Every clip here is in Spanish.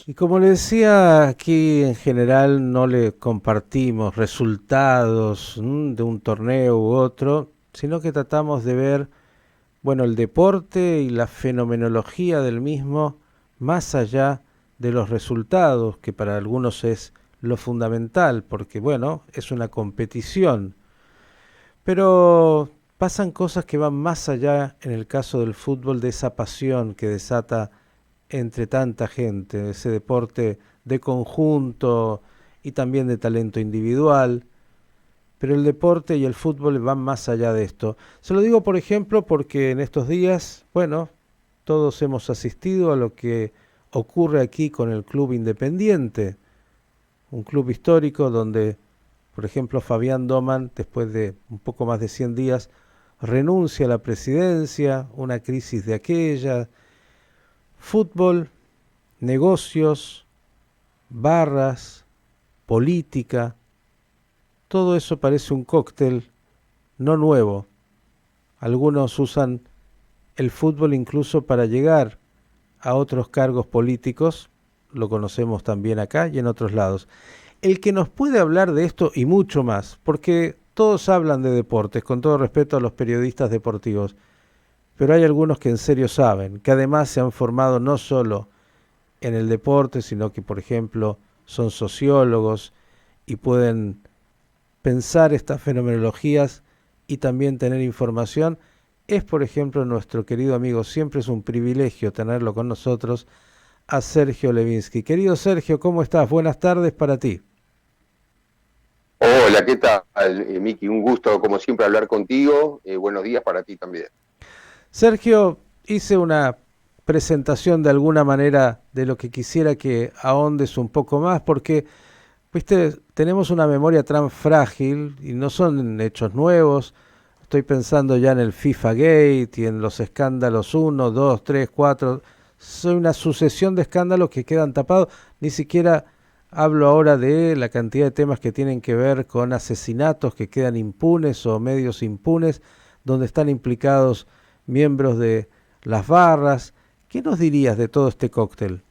Y como le decía, aquí en general no le compartimos resultados de un torneo u otro, sino que tratamos de ver, bueno, el deporte y la fenomenología del mismo más allá de los resultados, que para algunos es lo fundamental, porque bueno, es una competición. Pero pasan cosas que van más allá en el caso del fútbol de esa pasión que desata entre tanta gente, ese deporte de conjunto y también de talento individual, pero el deporte y el fútbol van más allá de esto. Se lo digo, por ejemplo, porque en estos días, bueno, todos hemos asistido a lo que ocurre aquí con el Club Independiente, un club histórico donde, por ejemplo, Fabián Doman, después de un poco más de 100 días, renuncia a la presidencia, una crisis de aquella, fútbol, negocios, barras, política, todo eso parece un cóctel no nuevo. Algunos usan el fútbol incluso para llegar a otros cargos políticos, lo conocemos también acá y en otros lados. El que nos puede hablar de esto y mucho más, porque todos hablan de deportes, con todo respeto a los periodistas deportivos, pero hay algunos que en serio saben, que además se han formado no solo en el deporte, sino que, por ejemplo, son sociólogos y pueden pensar estas fenomenologías y también tener información, es, por ejemplo, nuestro querido amigo, siempre es un privilegio tenerlo con nosotros, a Sergio Levinsky. Querido Sergio, ¿cómo estás? Buenas tardes para ti. Hola, ¿qué tal, Miki? Un gusto, como siempre, hablar contigo. Buenos días para ti también. Sergio, hice una presentación de alguna manera de lo que quisiera que ahondes un poco más, porque viste, tenemos una memoria tan frágil y no son hechos nuevos. Estoy pensando ya en el FIFA Gate y en los escándalos uno, 2, 3, 4. Soy una sucesión de escándalos que quedan tapados. Ni siquiera hablo ahora de la cantidad de temas que tienen que ver con asesinatos que quedan impunes o medios impunes, donde están implicados miembros de las barras. ¿Qué nos dirías de todo este cóctel?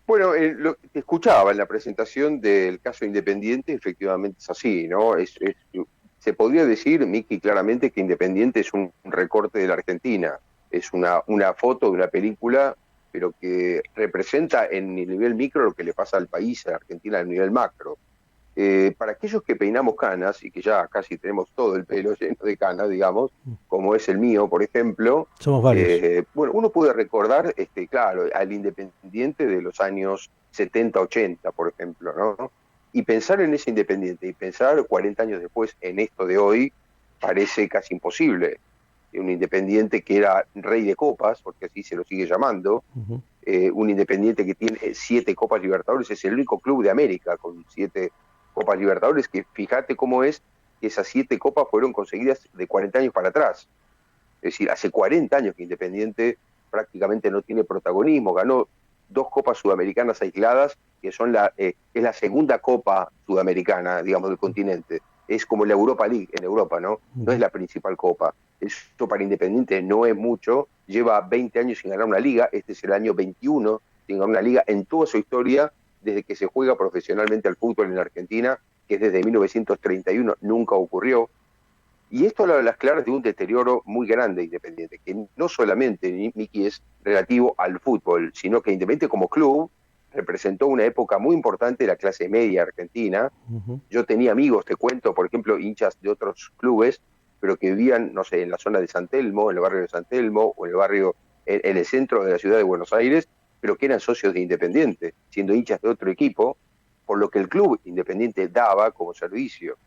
Bueno, te escuchaba en la presentación del caso Independiente, efectivamente es así, ¿no? Se podría decir, Miki, claramente que Independiente es un recorte de la Argentina, es una foto de una película, pero que representa en el nivel micro lo que le pasa al país, a la Argentina, a nivel macro. Para aquellos que peinamos canas y que ya casi tenemos todo el pelo lleno de canas, digamos, como es el mío, por ejemplo, Somos varios. bueno, uno puede recordar, claro, al Independiente de los años 70, 80, por ejemplo, ¿no? Y pensar en ese Independiente y pensar 40 años después en esto de hoy parece casi imposible. Un Independiente que era rey de copas, porque así se lo sigue llamando, Ujú. un Independiente que tiene 7 Copas Libertadores, es el único club de América con 7 Copas Libertadores, que fíjate cómo es que esas 7 copas fueron conseguidas de 40 años para atrás. Es decir, hace 40 años que Independiente prácticamente no tiene protagonismo, ganó 2 copas sudamericanas aisladas, que es la segunda copa sudamericana, digamos, del continente. Es como la Europa League en Europa, ¿no? No es Ujú. la principal copa. Esto para Independiente no es mucho, lleva 20 años sin ganar una liga, este es el año 21 sin ganar una liga en toda su historia, desde que se juega profesionalmente al fútbol en Argentina, que es desde 1931, nunca ocurrió. Y esto habla a las claras de un deterioro muy grande de Independiente, que no solamente, Miki, es relativo al fútbol, sino que Independiente como club representó una época muy importante de la clase media argentina. Ujú. Yo tenía amigos, te cuento, por ejemplo, hinchas de otros clubes, pero que vivían, no sé, en la zona de San Telmo, en el barrio de San Telmo, o en el barrio, en el centro de la ciudad de Buenos Aires, pero que eran socios de Independiente, siendo hinchas de otro equipo, por lo que el club Independiente daba como servicio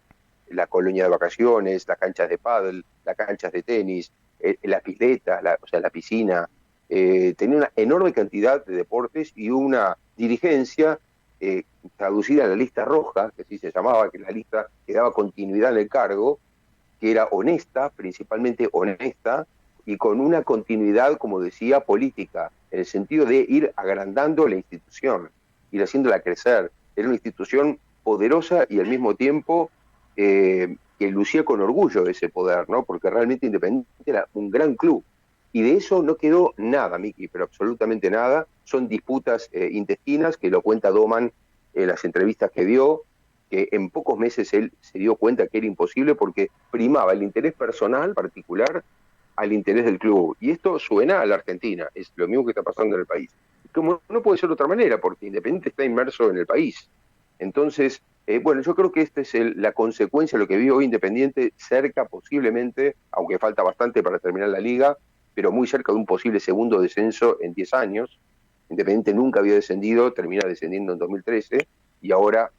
la colonia de vacaciones, las canchas de pádel, las canchas de tenis, la pileta, o sea, la piscina. Tenía una enorme cantidad de deportes y una dirigencia traducida a la lista roja, que así se llamaba, que es la lista que daba continuidad en el cargo, que era honesta, principalmente honesta, y con una continuidad, como decía, política, en el sentido de ir agrandando la institución, ir haciéndola crecer. Era una institución poderosa y al mismo tiempo que lucía con orgullo de ese poder, ¿no? Porque realmente Independiente era un gran club. Y de eso no quedó nada, Miki, pero absolutamente nada. son disputas intestinas, que lo cuenta Doman en las entrevistas que dio, que en pocos meses él se dio cuenta que era imposible porque primaba el interés personal particular al interés del club. Y esto suena a la Argentina, es lo mismo que está pasando en el país. Como no puede ser de otra manera, porque Independiente está inmerso en el país. Entonces, bueno, yo creo que esta es la consecuencia de lo que vio hoy Independiente, cerca posiblemente, aunque falta bastante para terminar la liga, pero muy cerca de un posible segundo descenso en 10 años. Independiente nunca había descendido, termina descendiendo en 2013, y ahora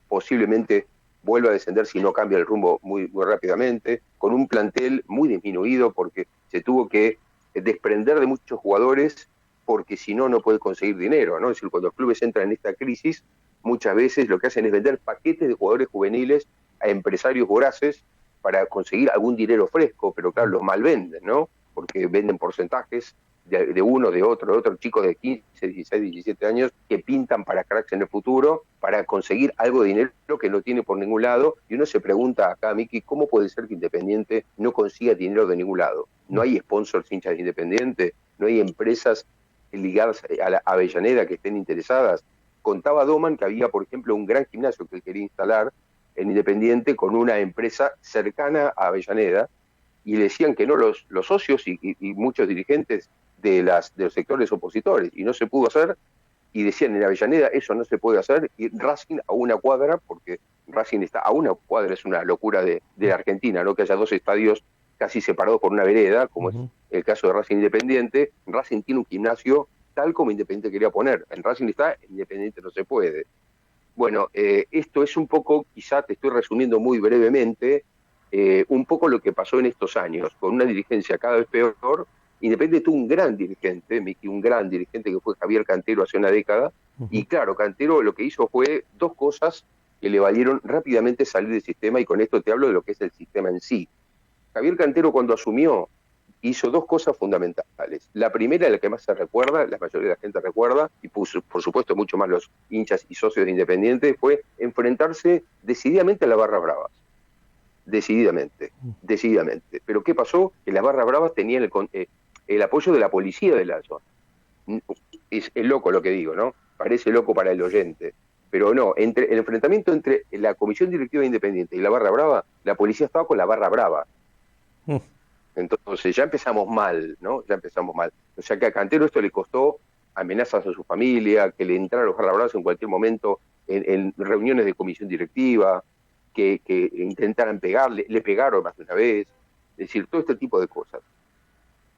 posiblemente vuelva a descender si no cambia el rumbo muy rápidamente, con un plantel muy disminuido porque se tuvo que desprender de muchos jugadores porque si no, no puede conseguir dinero, ¿no? Es decir, cuando los clubes entran en esta crisis, muchas veces lo que hacen es vender paquetes de jugadores juveniles a empresarios voraces para conseguir algún dinero fresco, pero claro, los malvenden, ¿no? Porque venden porcentajes de uno, de otro chico de 15, 16, 17 años que pintan para cracks en el futuro para conseguir algo de dinero que no tiene por ningún lado. Y uno se pregunta acá, Miki, ¿cómo puede ser que Independiente no consiga dinero de ningún lado? No hay sponsors hinchas de Independiente, no hay empresas ligadas a la Avellaneda que estén interesadas. Contaba Doman que había, por ejemplo, un gran gimnasio que él quería instalar en Independiente con una empresa cercana a Avellaneda, y le decían que no los socios y muchos dirigentes de los sectores opositores, y no se pudo hacer, y decían en Avellaneda eso no se puede hacer, y Racing a una cuadra, porque Racing está a una cuadra, es una locura de la Argentina, ¿no? Que haya dos estadios casi separados por una vereda, como es el caso de Racing Independiente. Racing tiene un gimnasio tal como Independiente quería poner, en Racing está, en Independiente no se puede. Bueno, esto es un poco, quizá te estoy resumiendo muy brevemente, un poco lo que pasó en estos años, con una dirigencia cada vez peor. Independiente tuvo un gran dirigente, Miki, un gran dirigente que fue Javier Cantero hace una década, y claro, Cantero lo que hizo fue dos cosas que le valieron rápidamente salir del sistema, y con esto te hablo de lo que es el sistema en sí. Javier Cantero cuando asumió hizo dos cosas fundamentales. La primera, la que más se recuerda, la mayoría de la gente recuerda, y puso, por supuesto mucho más los hinchas y socios de Independiente, fue enfrentarse decididamente a la Barra Bravas. Decididamente. Pero ¿qué pasó? Que las Barras Bravas tenían el apoyo de la policía de la zona. Es loco lo que digo, ¿no? Parece loco para el oyente. Pero no, entre el enfrentamiento entre la Comisión Directiva de Independiente y la Barra Brava, la policía estaba con la Barra Brava. Entonces ya empezamos mal, ¿no? Ya empezamos mal. O sea que a Cantero esto le costó amenazas a su familia, que le entraran los Barra Bravas en cualquier momento en reuniones de comisión directiva, que intentaran pegarle, le pegaron más de una vez, es decir, todo este tipo de cosas.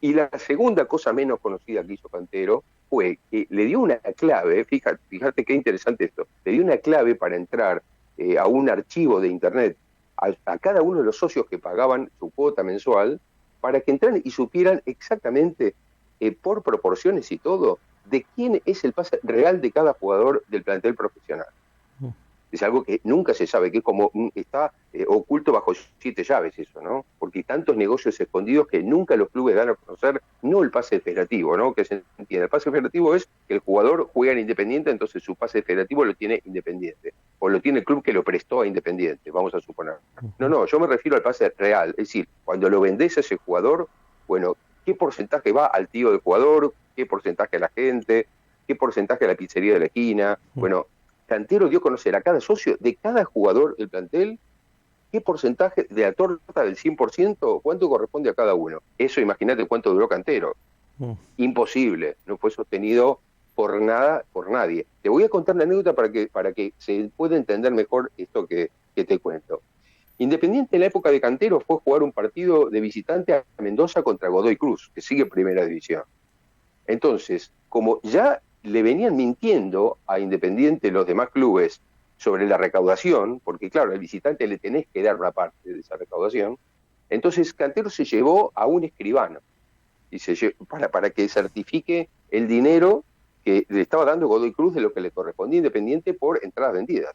Y la segunda cosa menos conocida que hizo Cantero fue que le dio una clave, fíjate qué interesante esto, le dio una clave para entrar a un archivo de internet a cada uno de los socios que pagaban su cuota mensual, para que entraran y supieran exactamente, por proporciones y todo, de quién es el pase real de cada jugador del plantel profesional. Es algo que nunca se sabe, que es como está oculto bajo 7 llaves eso, ¿no? Porque hay tantos negocios escondidos que nunca los clubes dan a conocer, no el pase federativo, ¿no? Que se entiende. El pase federativo es que el jugador juega en Independiente, entonces su pase federativo lo tiene Independiente, o lo tiene el club que lo prestó a Independiente, vamos a suponer. No, yo me refiero al pase real, es decir, cuando lo vendés a ese jugador, bueno, ¿qué porcentaje va al tío del jugador? ¿Qué porcentaje a la gente? ¿Qué porcentaje a la pizzería de la esquina? Bueno, Cantero dio a conocer a cada socio de cada jugador del plantel qué porcentaje de la torta del 100%, cuánto corresponde a cada uno. Eso, imagínate cuánto duró Cantero. Imposible, no fue sostenido por nada, por nadie. Te voy a contar una anécdota para que se pueda entender mejor esto que te cuento. Independiente en la época de Cantero fue jugar un partido de visitante a Mendoza contra Godoy Cruz, que sigue en Primera División. Entonces, como ya le venían mintiendo a Independiente los demás clubes sobre la recaudación, porque claro, al visitante le tenés que dar una parte de esa recaudación, entonces Cantero se llevó a un escribano y para que certifique el dinero que le estaba dando Godoy Cruz de lo que le correspondía a Independiente por entradas vendidas.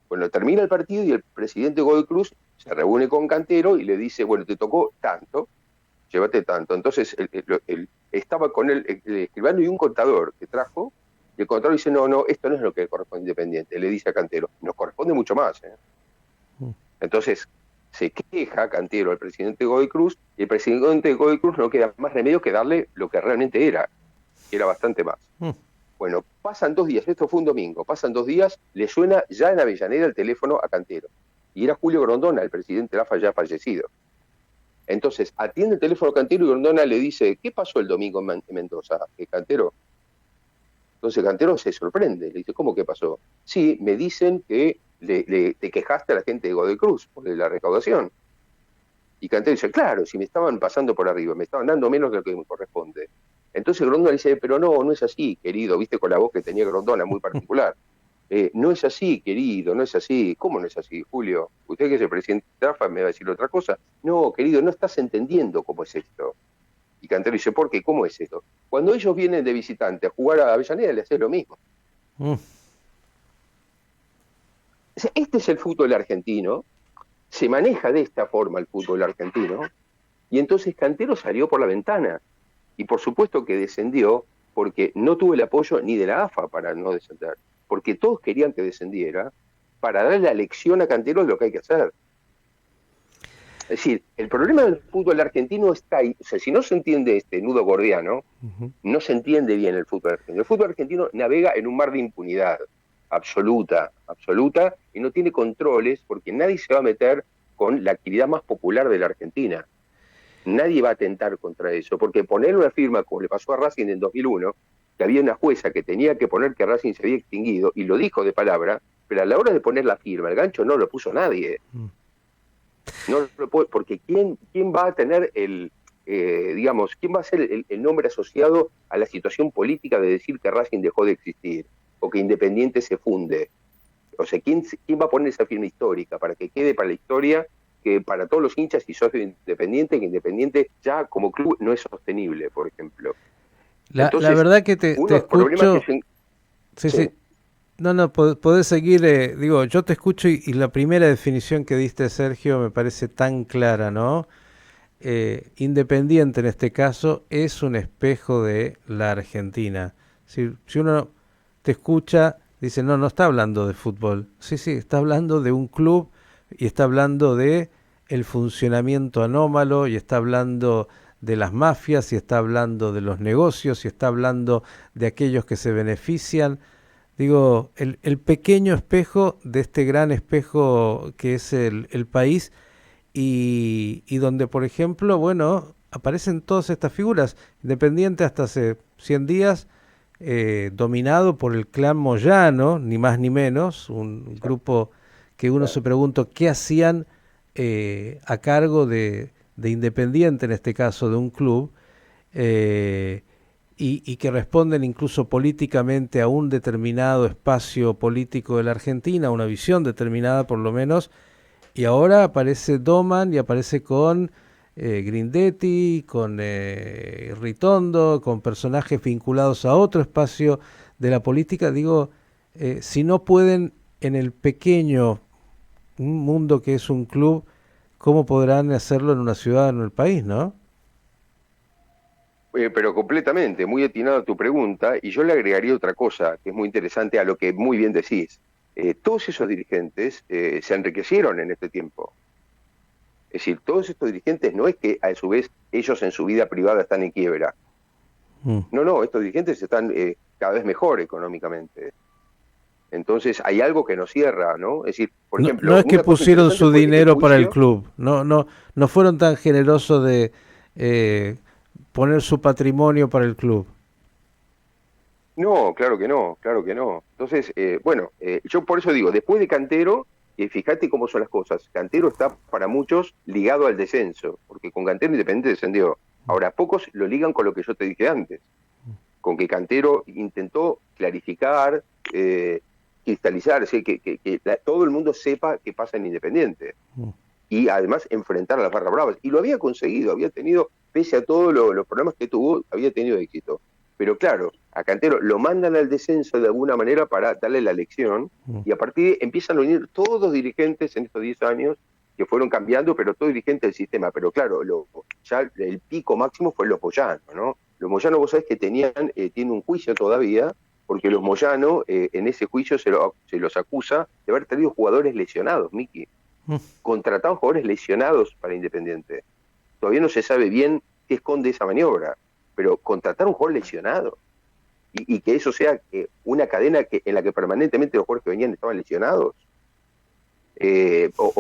Bueno, termina el partido y el presidente Godoy Cruz se reúne con Cantero y le dice, bueno, te tocó tanto, llévate tanto. Entonces estaba con el escribano y un contador que trajo, y el contador dice, no, esto no es lo que corresponde a Independiente. Le dice a Cantero, nos corresponde mucho más. Entonces se queja Cantero al presidente Godoy Cruz, y el presidente Godoy Cruz no queda más remedio que darle lo que realmente era. que era bastante más. Mm. Bueno, pasan 2 días, esto fue un domingo, pasan 2 días, le suena ya en Avellaneda el teléfono a Cantero. Y era Julio Grondona, el presidente de AFA ya fallecido. Entonces, atiende el teléfono Cantero y Grondona le dice, ¿qué pasó el domingo en Mendoza, Cantero? Entonces Cantero se sorprende, le dice, ¿cómo que pasó? Sí, me dicen que te quejaste a la gente de Godoy Cruz por la recaudación. Y Cantero dice, claro, si me estaban pasando por arriba, me estaban dando menos de lo que me corresponde. Entonces Grondona dice, pero no, no es así, querido, viste con la voz que tenía Grondona, muy particular. No es así, querido, no es así. ¿Cómo no es así, Julio? Usted que es el presidente de AFA me va a decir otra cosa. No, querido, no estás entendiendo cómo es esto. Y Cantero dice, ¿por qué? ¿Cómo es esto? Cuando ellos vienen de visitante a jugar a Avellaneda, le haces lo mismo. Mm. Este es el fútbol argentino, se maneja de esta forma el fútbol argentino, y entonces Cantero salió por la ventana. Y por supuesto que descendió porque no tuvo el apoyo ni de la AFA para no descender, porque todos querían que descendiera para darle la lección a Cantero de lo que hay que hacer. Es decir, el problema del fútbol argentino está ahí. O sea, si no se entiende este nudo gordiano, no se entiende bien el fútbol argentino. El fútbol argentino navega en un mar de impunidad absoluta, absoluta, y no tiene controles porque nadie se va a meter con la actividad más popular de la Argentina. Nadie va a atentar contra eso, porque poner una firma, como le pasó a Racing en 2001, que había una jueza que tenía que poner que Racing se había extinguido, y lo dijo de palabra, pero a la hora de poner la firma, el gancho no lo puso nadie. No lo puede, porque ¿quién va a tener digamos, quién va a ser el nombre asociado a la situación política de decir que Racing dejó de existir o que Independiente se funde? O sea, ¿quién va a poner esa firma histórica para que quede para la historia, que para todos los hinchas y socios de Independiente, que Independiente ya como club no es sostenible, por ejemplo? La Entonces, verdad que uno te de los problemas que escucho, se... sí, Sí. sí, no, no, podés seguir, digo, yo te escucho y la primera definición que diste, Sergio, me parece tan clara, ¿no? Independiente en este caso es un espejo de la Argentina. Si uno te escucha, dice, no, no está hablando de fútbol. Sí, sí, está hablando de un club y está hablando de el funcionamiento anómalo y está hablando de las mafias y está hablando de los negocios y está hablando de aquellos que se benefician. Digo, el pequeño espejo de este gran espejo que es el país y donde, por ejemplo, bueno, aparecen todas estas figuras. Independiente hasta hace 100 días, dominado por el clan Moyano, ni más ni menos, un grupo que uno se pregunta qué hacían a cargo de Independiente, en este caso de un club, eh, y que responden incluso políticamente a un determinado espacio político de la Argentina, a una visión determinada por lo menos, y ahora aparece Doman y aparece con Grindetti, con Ritondo, con personajes vinculados a otro espacio de la política. Digo, si no pueden en el pequeño mundo que es un club, ¿cómo podrán hacerlo en una ciudad, en el país, no? Pero completamente, muy atinada tu pregunta, y yo le agregaría otra cosa que es muy interesante a lo que muy bien decís. Todos esos dirigentes se enriquecieron en este tiempo. Es decir, todos estos dirigentes no es que a su vez ellos en su vida privada están en quiebra. Mm. No, no, estos dirigentes están cada vez mejor económicamente. Entonces hay algo que nos cierra, ¿no? Es decir, por No, no ejemplo, es que una cosa pusieron interesante su fue el dinero para el juicio. club, no, no, no fueron tan generosos de eh, poner su patrimonio para el club. No, claro que no, claro que no. Entonces, bueno, yo por eso digo, después de Cantero, fíjate cómo son las cosas. Cantero está para muchos ligado al descenso, porque con Cantero Independiente descendió. Ahora, pocos lo ligan con lo que yo te dije antes, con que Cantero intentó clarificar, cristalizar, ¿sí? Que todo el mundo sepa qué pasa en Independiente. Y además enfrentar a las barras bravas. Y lo había conseguido, había tenido, pese a todos los problemas que tuvo, había tenido éxito. Pero claro, a Cantero lo mandan al descenso de alguna manera para darle la lección, y a partir de ahí empiezan a unir todos los dirigentes en estos 10 años que fueron cambiando, pero todos dirigentes del sistema. Pero claro, ya el pico máximo fue los Moyano, ¿no? Los Moyano, vos sabés que tienen un juicio todavía, porque los Moyano en ese juicio se los acusa de haber tenido jugadores lesionados, Miki. Contratados jugadores lesionados para Independiente. Todavía no se sabe bien qué esconde esa maniobra, pero contratar un jugador lesionado. y que eso sea una cadena en la que permanentemente los jugadores que venían estaban lesionados.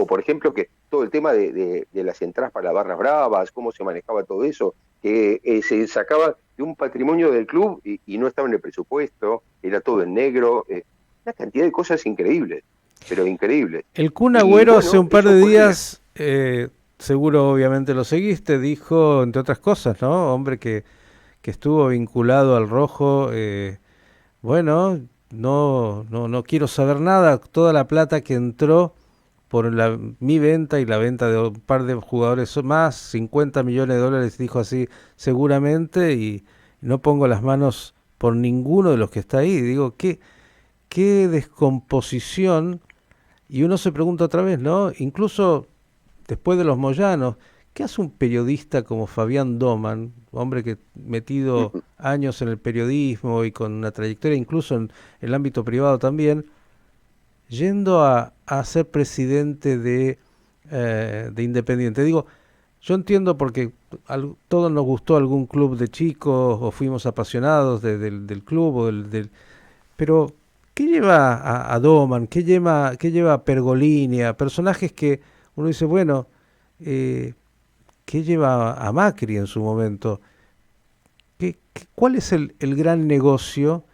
Por ejemplo, que todo el tema de las entradas para las barras bravas, cómo se manejaba todo eso, que se sacaba de un patrimonio del club y no estaba en el presupuesto, era todo en negro, una cantidad de cosas increíbles, pero increíbles. El Kun Y Agüero hace bueno, un par eso de ocurría. días, seguro obviamente lo seguiste, dijo, entre otras cosas, ¿no? Hombre que estuvo vinculado al Rojo, bueno, no quiero saber nada, toda la plata que entró por mi venta y la venta de un par de jugadores más, 50 millones de dólares, dijo así, seguramente, y no pongo las manos por ninguno de los que está ahí. Digo, qué descomposición. Y uno se pregunta otra vez, ¿no? Incluso después de los Moyanos, ¿qué hace un periodista como Fabián Doman, hombre que metido años en el periodismo y con una trayectoria incluso en el ámbito privado también, yendo a ser presidente de Independiente? Digo, yo entiendo porque todos nos gustó algún club de chicos o fuimos apasionados del club pero ¿qué lleva a Doman? ¿Qué lleva a Pergolini? A personajes que uno dice, bueno, eh, ¿qué lleva a Macri en su momento? ¿Cuál es el gran negocio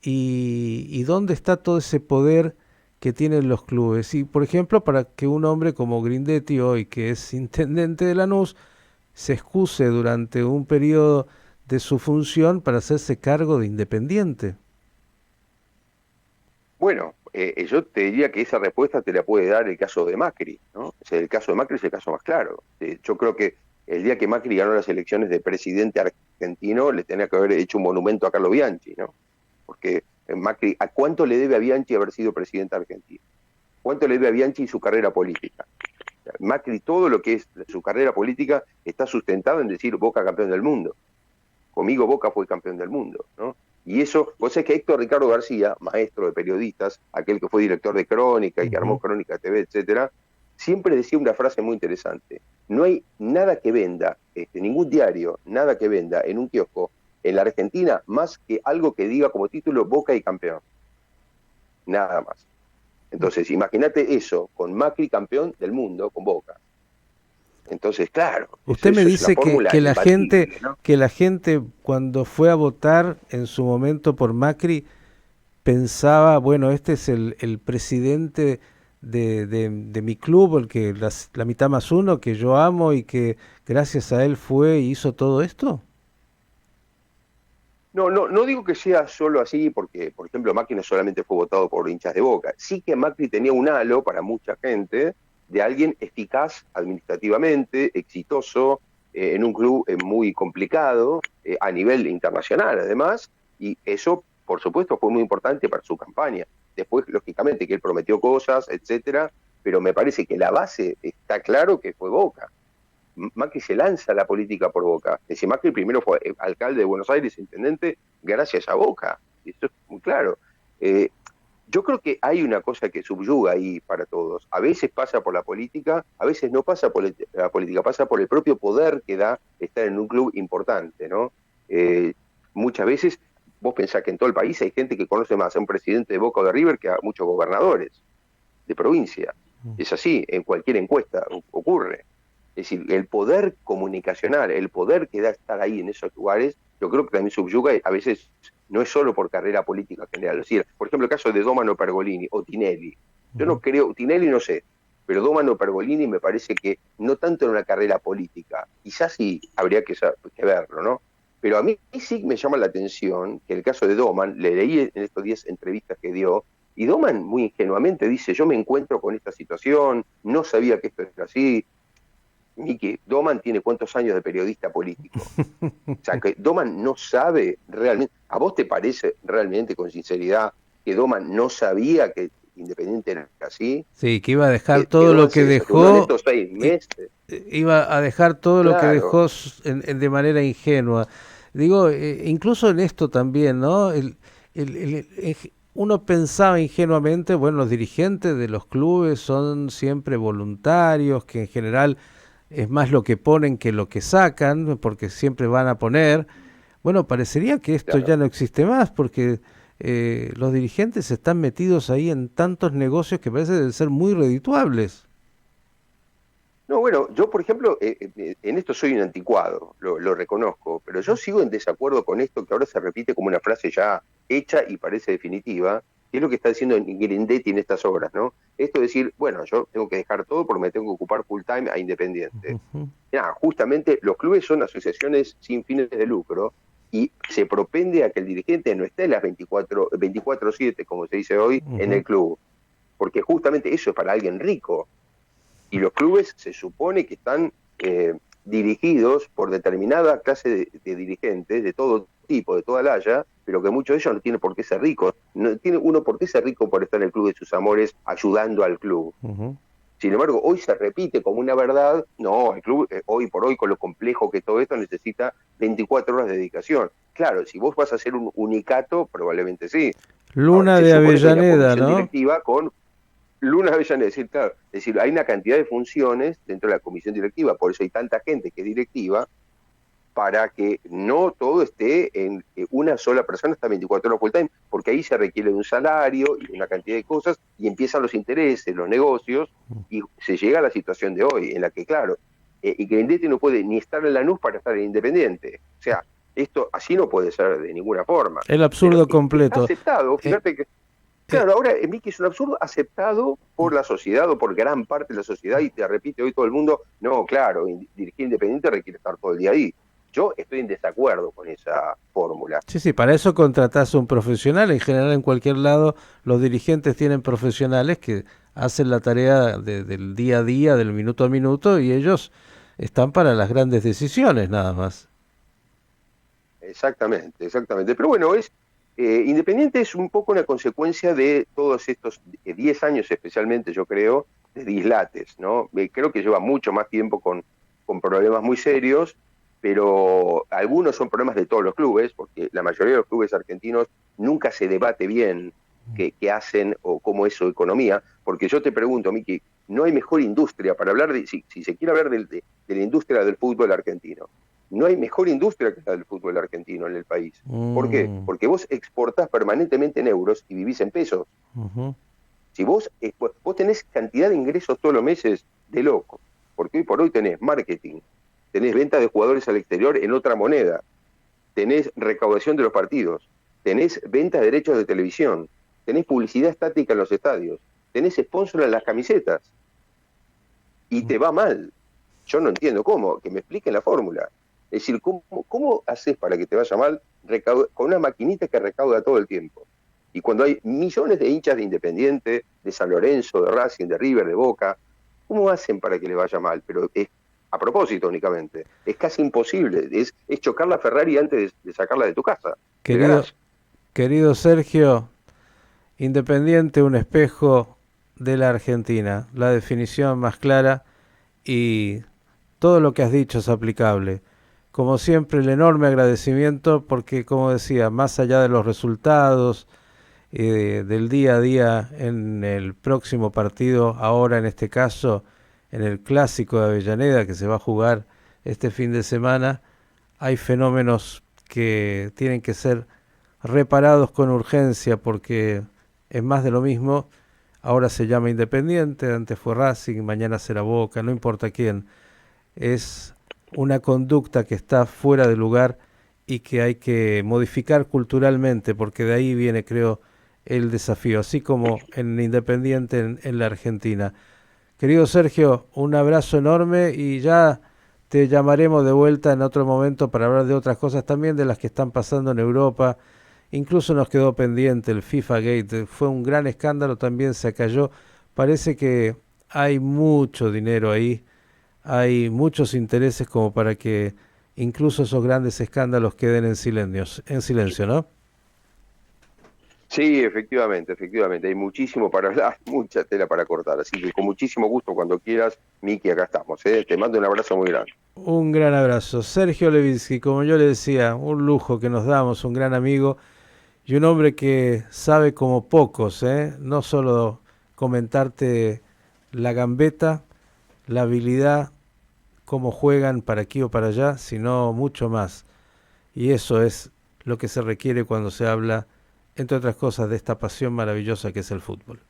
y dónde está todo ese poder que tienen los clubes? Y, por ejemplo, para que un hombre como Grindetti hoy, que es intendente de Lanús, se excuse durante un periodo de su función para hacerse cargo de Independiente. Bueno, yo te diría que esa respuesta te la puede dar el caso de Macri, ¿no? O sea, el caso de Macri es el caso más claro. Yo creo que el día que Macri ganó las elecciones de presidente argentino, le tenía que haber hecho un monumento a Carlo Bianchi, ¿no? Porque Macri, ¿a cuánto le debe a Bianchi haber sido presidente argentino? ¿Cuánto le debe a Bianchi su carrera política? Macri, todo lo que es su carrera política está sustentado en decir Boca campeón del mundo. Conmigo Boca fue campeón del mundo, ¿no? Y eso, vos sabés que Héctor Ricardo García, maestro de periodistas, aquel que fue director de Crónica y que armó Ujú. Crónica TV, etcétera, siempre decía una frase muy interesante: no hay nada que venda, ningún diario, nada que venda en un kiosco en la Argentina más que algo que diga como título Boca y campeón, nada más. Entonces, imagínate eso, con Macri campeón del mundo, con Boca. Entonces, claro, Usted me eso es la dice que, fórmula que la gente, imbatible, ¿no? que la gente cuando fue a votar en su momento por Macri pensaba, bueno, este es el presidente de mi club, el que la mitad más uno, que yo amo y que gracias a él fue y hizo todo esto. No digo que sea solo así, porque, por ejemplo, Macri no solamente fue votado por hinchas de Boca, sí que Macri tenía un halo para mucha gente de alguien eficaz administrativamente, exitoso, en un club muy complicado, a nivel internacional además, y eso, por supuesto, fue muy importante para su campaña. Después, lógicamente, que él prometió cosas, etcétera, pero me parece que la base está claro que fue Boca. Macri se lanza a la política por Boca. Es decir, Macri primero fue alcalde de Buenos Aires, intendente, gracias a Boca. Y esto es muy claro. Eh, yo creo que hay una cosa que subyuga ahí para todos. A veces pasa por la política, a veces no pasa por la política, pasa por el propio poder que da estar en un club importante, ¿no? Muchas veces vos pensás que en todo el país hay gente que conoce más a un presidente de Boca o de River que a muchos gobernadores de provincia. Es así, en cualquier encuesta ocurre. Es decir, el poder comunicacional, el poder que da estar ahí en esos lugares, yo creo que también subyuga, a veces no es solo por carrera política general. Es decir, por ejemplo, el caso de Domano Pergolini o Tinelli. Yo no creo, Tinelli no sé, pero Domano Pergolini me parece que no tanto en una carrera política, quizás sí habría que verlo, ¿no? Pero a mí sí me llama la atención que el caso de Doman, le leí en estos 10 entrevistas que dio, y Doman muy ingenuamente dice, yo me encuentro con esta situación, no sabía que esto era así. Miki, Doman tiene cuántos años de periodista político. O sea, que Doman no sabe realmente. ¿A vos te parece realmente, con sinceridad, que Doman no sabía que Independiente era así? Sí, que iba a dejar Que todo lo Doman que se desarticuló en dejó, estos 6 meses. iba a dejar todo lo que Claro. dejó de manera ingenua. Digo, incluso en esto también, ¿no? Uno pensaba ingenuamente, bueno, los dirigentes de los clubes son siempre voluntarios, que en general es más lo que ponen que lo que sacan, porque siempre van a poner. Bueno, parecería que esto Claro. ya no existe más porque los dirigentes están metidos ahí en tantos negocios que parecen ser muy redituables. No, bueno, yo por ejemplo, en esto soy un anticuado, lo reconozco, pero yo sigo en desacuerdo con esto que ahora se repite como una frase ya hecha y parece definitiva, que es lo que está diciendo Grindetti en estas obras, ¿no? Esto de decir, bueno, yo tengo que dejar todo porque me tengo que ocupar full time a Independiente. Ujú, Nada, justamente los clubes son asociaciones sin fines de lucro y se propende a que el dirigente no esté en las 24/7, como se dice hoy, en ujú. el club, porque justamente eso es para alguien rico y los clubes se supone que están dirigidos por determinada clase de dirigentes de todo tipo, de toda la haya, pero que muchos de ellos no tienen por qué ser ricos. No tiene uno por qué ser rico por estar en el club de sus amores ayudando al club. Ujú. Sin embargo, hoy se repite como una verdad, no, el club hoy por hoy con lo complejo que todo esto necesita 24 horas de dedicación. Claro, si vos vas a hacer un unicato, probablemente sí. Ahora, Luna se de supone que hay una Avellaneda, comisión ¿no? directiva con Luna Avellaneda, es decir, hay una cantidad de funciones dentro de la comisión directiva, por eso hay tanta gente que es directiva, para que no todo esté en una sola persona hasta 24 horas full time, porque ahí se requiere de un salario y de una cantidad de cosas, y empiezan los intereses, los negocios, y se llega a la situación de hoy, en la que, claro, y que Grindetti no puede ni estar en Lanús para estar en Independiente. O sea, esto así no puede ser de ninguna forma. El Pero absurdo está completo. aceptado, Eh, fíjate que eh, claro, ahora en mí que es un absurdo aceptado por la sociedad o por gran parte de la sociedad y te repite hoy todo el mundo, no, claro, dirigir independiente requiere estar todo el día ahí. Yo estoy en desacuerdo con esa fórmula. sí, sí, para eso contratás a un profesional. En general, en cualquier lado, los dirigentes tienen profesionales que hacen la tarea del día a día, del minuto a minuto, y ellos están para las grandes decisiones, nada más. Exactamente, exactamente. Pero bueno, Independiente es un poco una consecuencia de todos estos 10 años especialmente, yo creo, de dislates, ¿no? Creo que lleva mucho más tiempo con problemas muy serios, pero algunos son problemas de todos los clubes, porque la mayoría de los clubes argentinos nunca se debate bien qué hacen o cómo es su economía, porque yo te pregunto, Miki, no hay mejor industria para hablar si se quiere hablar de la industria del fútbol argentino, no hay mejor industria que la del fútbol argentino en el país. ¿Por qué? Mm, Porque vos exportás permanentemente en euros y vivís en pesos. ujú. Si vos tenés cantidad de ingresos todos los meses de loco, porque hoy por hoy tenés marketing, tenés venta de jugadores al exterior en otra moneda, tenés recaudación de los partidos, tenés venta de derechos de televisión, tenés publicidad estática en los estadios, tenés sponsor en las camisetas y te va mal. Yo no entiendo cómo, que me expliquen la fórmula. Es decir, ¿cómo haces para que te vaya mal con una maquinita que recauda todo el tiempo? Y cuando hay millones de hinchas de Independiente, de San Lorenzo, de Racing, de River, de Boca, ¿cómo hacen para que le vaya mal? Pero es a propósito únicamente. Es casi imposible. Es chocar la Ferrari antes de sacarla de tu casa, del Querido, garage. querido Sergio, Independiente, un espejo de la Argentina, la definición más clara y todo lo que has dicho es aplicable. Como siempre, el enorme agradecimiento porque, como decía, más allá de los resultados del día a día en el próximo partido, ahora en este caso en el clásico de Avellaneda que se va a jugar este fin de semana, hay fenómenos que tienen que ser reparados con urgencia porque es más de lo mismo. Ahora se llama Independiente, antes fue Racing, mañana será Boca, no importa quién. Es una conducta que está fuera de lugar y que hay que modificar culturalmente, porque de ahí viene, creo, el desafío, así como en Independiente en la Argentina. Querido Sergio, un abrazo enorme y ya te llamaremos de vuelta en otro momento para hablar de otras cosas también, de las que están pasando en Europa. Incluso nos quedó pendiente el FIFA Gate, fue un gran escándalo, también se cayó. Parece que hay mucho dinero ahí, hay muchos intereses como para que incluso esos grandes escándalos queden en silencio, ¿no? Sí, efectivamente, efectivamente. Hay muchísimo para hablar, mucha tela para cortar. Así que con muchísimo gusto, cuando quieras, Miki, acá estamos. ¿Eh? Te mando un abrazo muy grande. Un gran abrazo. Sergio Levinsky, como yo le decía, un lujo que nos damos, un gran amigo y un hombre que sabe como pocos, ¿eh? No solo comentarte la gambeta, la habilidad, cómo juegan para aquí o para allá, sino mucho más. Y eso es lo que se requiere cuando se habla, entre otras cosas, de esta pasión maravillosa que es el fútbol.